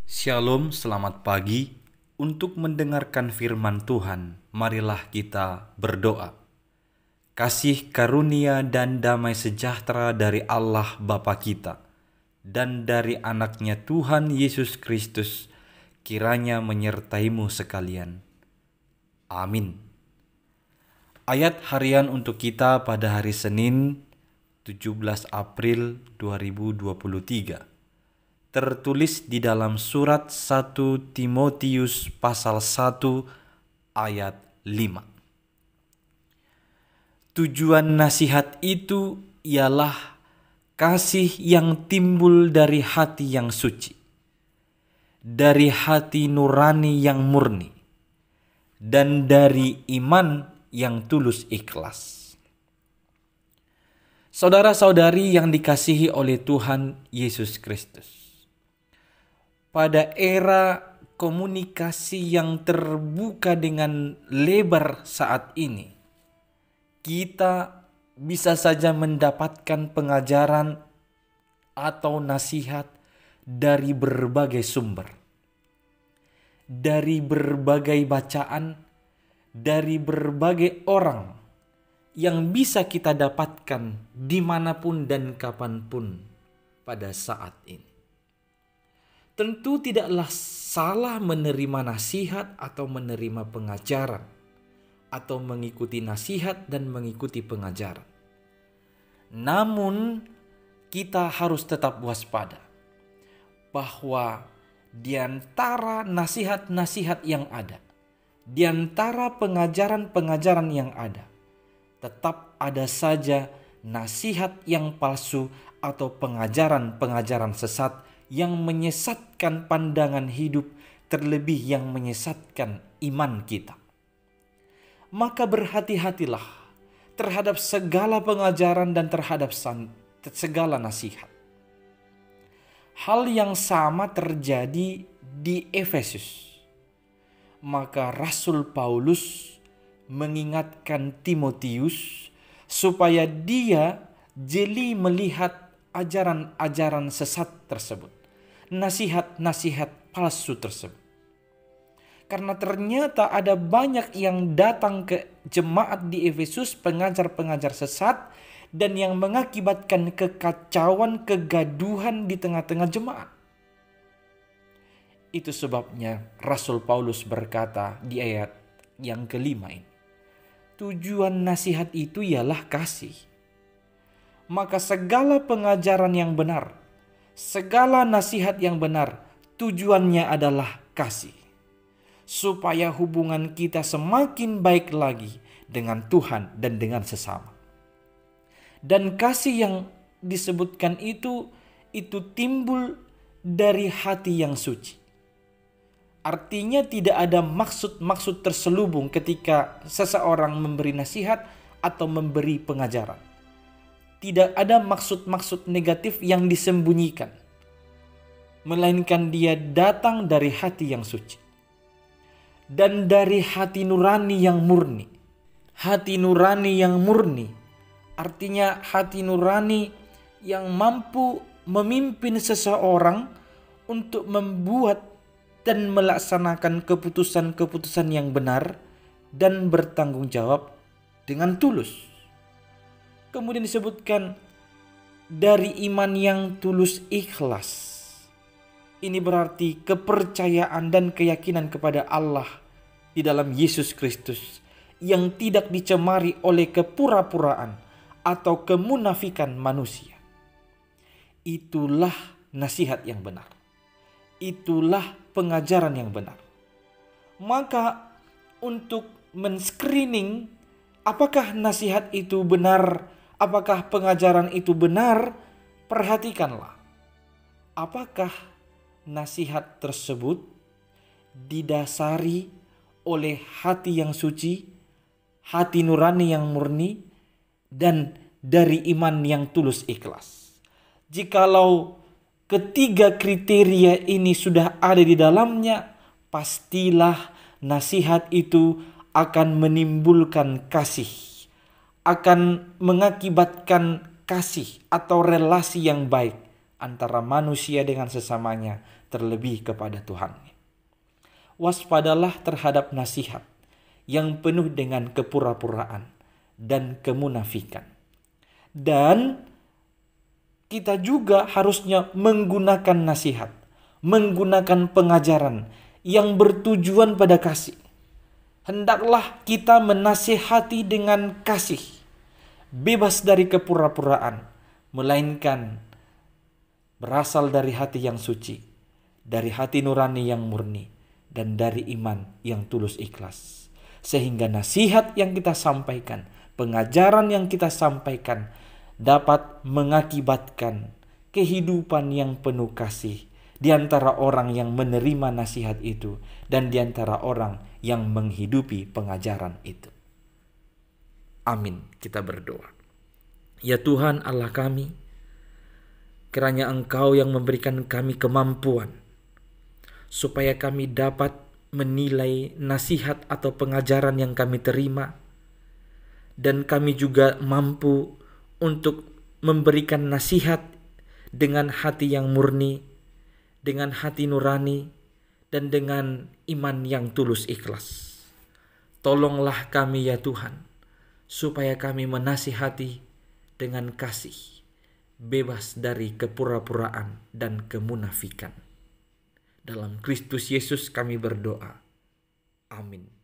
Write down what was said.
Shalom, selamat pagi. Untuk mendengarkan firman Tuhan, marilah kita berdoa. Kasih karunia dan damai sejahtera dari Allah Bapa kita dan dari anaknya Tuhan Yesus Kristus kiranya menyertaimu sekalian. Amin. Ayat harian untuk kita pada hari Senin 17 April 2023 tertulis di dalam surat 1 Timotius pasal 1 ayat 5. Tujuan nasihat itu ialah kasih yang timbul dari hati yang suci, dari hati nurani yang murni, dan dari iman yang tulus ikhlas. Saudara-saudari yang dikasihi oleh Tuhan Yesus Kristus, pada era komunikasi yang terbuka dengan lebar saat ini, kita bisa saja mendapatkan pengajaran atau nasihat dari berbagai sumber, dari berbagai bacaan, dari berbagai orang yang bisa kita dapatkan dimanapun dan kapanpun pada saat ini. Tentu tidaklah salah menerima nasihat atau menerima pengajaran, atau mengikuti nasihat dan mengikuti pengajaran. Namun, kita harus tetap waspada bahwa di antara nasihat-nasihat yang ada, di antara pengajaran-pengajaran yang ada, tetap ada saja nasihat yang palsu atau pengajaran-pengajaran sesat yang menyesatkan pandangan hidup, terlebih yang menyesatkan iman kita. Maka berhati-hatilah terhadap segala pengajaran dan terhadap segala nasihat. Hal yang sama terjadi di Efesus. Maka Rasul Paulus mengingatkan Timotius supaya dia jeli melihat ajaran-ajaran sesat tersebut, nasihat-nasihat palsu tersebut. Karena ternyata ada banyak yang datang ke jemaat di Efesus, pengajar-pengajar sesat, dan yang mengakibatkan kekacauan, kegaduhan di tengah-tengah jemaat. Itu sebabnya Rasul Paulus berkata di ayat yang kelima ini, tujuan nasihat itu ialah kasih. Maka segala pengajaran yang benar, segala nasihat yang benar, tujuannya adalah kasih. Supaya hubungan kita semakin baik lagi dengan Tuhan dan dengan sesama. Dan kasih yang disebutkan itu timbul dari hati yang suci. Artinya tidak ada maksud-maksud terselubung ketika seseorang memberi nasihat atau memberi pengajaran. Tidak ada maksud-maksud negatif yang disembunyikan, melainkan dia datang dari hati yang suci dan dari hati nurani yang murni. Hati nurani yang murni artinya hati nurani yang mampu memimpin seseorang untuk membuat dan melaksanakan keputusan-keputusan yang benar dan bertanggung jawab dengan tulus. Kemudian disebutkan dari iman yang tulus ikhlas. Ini berarti kepercayaan dan keyakinan kepada Allah di dalam Yesus Kristus yang tidak dicemari oleh kepura-puraan atau kemunafikan manusia. Itulah nasihat yang benar. Itulah pengajaran yang benar. Maka untuk men-screening apakah nasihat itu benar, apakah pengajaran itu benar, perhatikanlah. Apakah nasihat tersebut didasari oleh hati yang suci, hati nurani yang murni, dan dari iman yang tulus ikhlas. Jikalau ketiga kriteria ini sudah ada di dalamnya, pastilah nasihat itu akan menimbulkan kasih, akan mengakibatkan kasih atau relasi yang baik antara manusia dengan sesamanya terlebih kepada Tuhan. Waspadalah terhadap nasihat yang penuh dengan kepura-puraan dan kemunafikan. Dan kita juga harusnya menggunakan nasihat, menggunakan pengajaran yang bertujuan pada kasih. Hendaklah kita menasihati dengan kasih, bebas dari kepura-puraan, melainkan berasal dari hati yang suci, dari hati nurani yang murni, dan dari iman yang tulus ikhlas. Sehingga nasihat yang kita sampaikan, pengajaran yang kita sampaikan dapat mengakibatkan kehidupan yang penuh kasih di antara orang yang menerima nasihat itu dan di antara orang yang menghidupi pengajaran itu. Amin. Kita berdoa. Ya Tuhan Allah kami, kiranya Engkau yang memberikan kami kemampuan supaya kami dapat menilai nasihat atau pengajaran yang kami terima, dan kami juga mampu untuk memberikan nasihat dengan hati yang murni, dengan hati nurani, dan dengan iman yang tulus ikhlas. Tolonglah kami ya Tuhan, supaya kami menasihati dengan kasih, bebas dari kepura-puraan dan kemunafikan. Dalam Kristus Yesus kami berdoa. Amin.